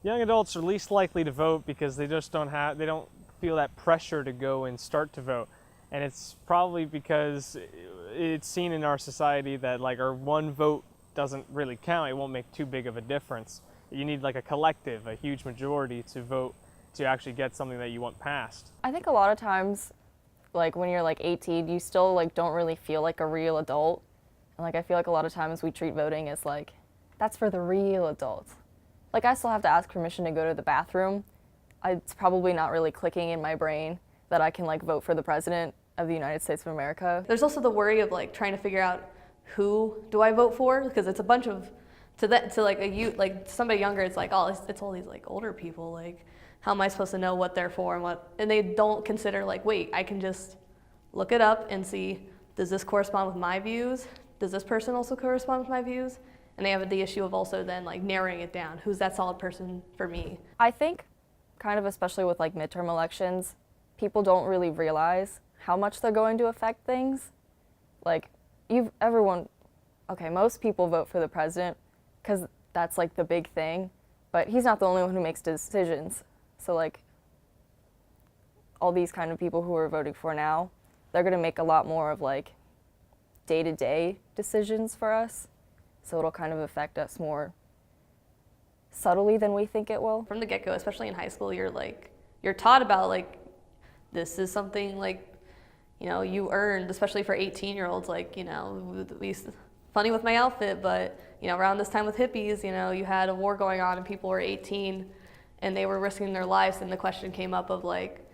Young adults are least likely to vote because they don't feel that pressure to go and start to vote. And it's probably because it's seen in our society that like our one vote doesn't really count. It won't make too big of a difference. You need like a collective, a huge majority to vote to actually get something that you want passed. I think a lot of times, like when you're like 18, you still like don't really feel like a real adult. And like I feel like a lot of times we treat voting as like, that's for the real adults. Like I still have to ask permission to go to the bathroom. It's probably not really clicking in my brain that I can like vote for the president of the United States of America. There's also the worry of like trying to figure out who do I vote for, because it's a bunch of, to like a youth, like somebody younger, it's like, oh, it's all these like older people, like how am I supposed to know what they're for and they don't consider like, wait, I can just look it up and see, does this correspond with my views? Does this person also correspond with my views? And they have the issue of also then like narrowing it down. Who's that solid person for me? I think kind of especially with like midterm elections, people don't really realize how much they're going to affect things. Like most people vote for the president because that's like the big thing, but he's not the only one who makes decisions. So like all these kind of people who are voting for now, they're gonna make a lot more of like day-to-day decisions for us. So it'll kind of affect us more subtly than we think it will. From the get-go, especially in high school, you're taught about like, this is something like, you know, you earned, especially for 18-year-olds, like, you know, funny with my outfit, but, you know, around this time with hippies, you know, you had a war going on and people were 18 and they were risking their lives, and the question came up of like,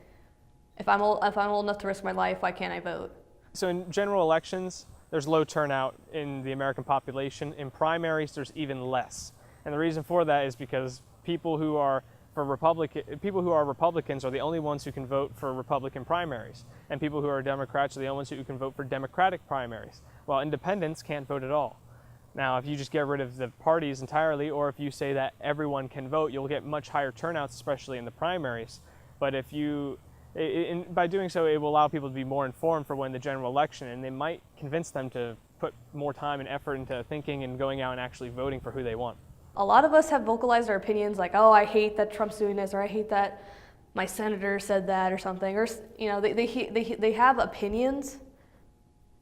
if I'm old enough to risk my life, why can't I vote? So in general elections, there's low turnout in the American population. In primaries, there's even less. And the reason for that is because people who are Republicans are the only ones who can vote for Republican primaries. And people who are Democrats are the only ones who can vote for Democratic primaries, while independents can't vote at all. Now, if you just get rid of the parties entirely, or if you say that everyone can vote, you'll get much higher turnouts, especially in the primaries. But by doing so, it will allow people to be more informed for when the general election, and they might convince them to put more time and effort into thinking and going out and actually voting for who they want. A lot of us have vocalized our opinions like, oh, I hate that Trump's doing this, or I hate that my senator said that or something, or, you know, they have opinions,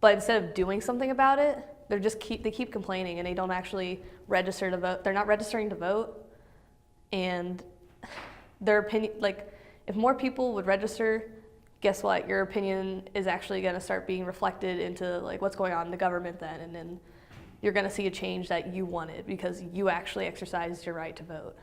but instead of doing something about it, they keep complaining and they don't actually register to vote. They're not registering to vote, and their opinion, like, if more people would register, guess what? Your opinion is actually going to start being reflected into like what's going on in the government then, and then you're going to see a change that you wanted because you actually exercised your right to vote.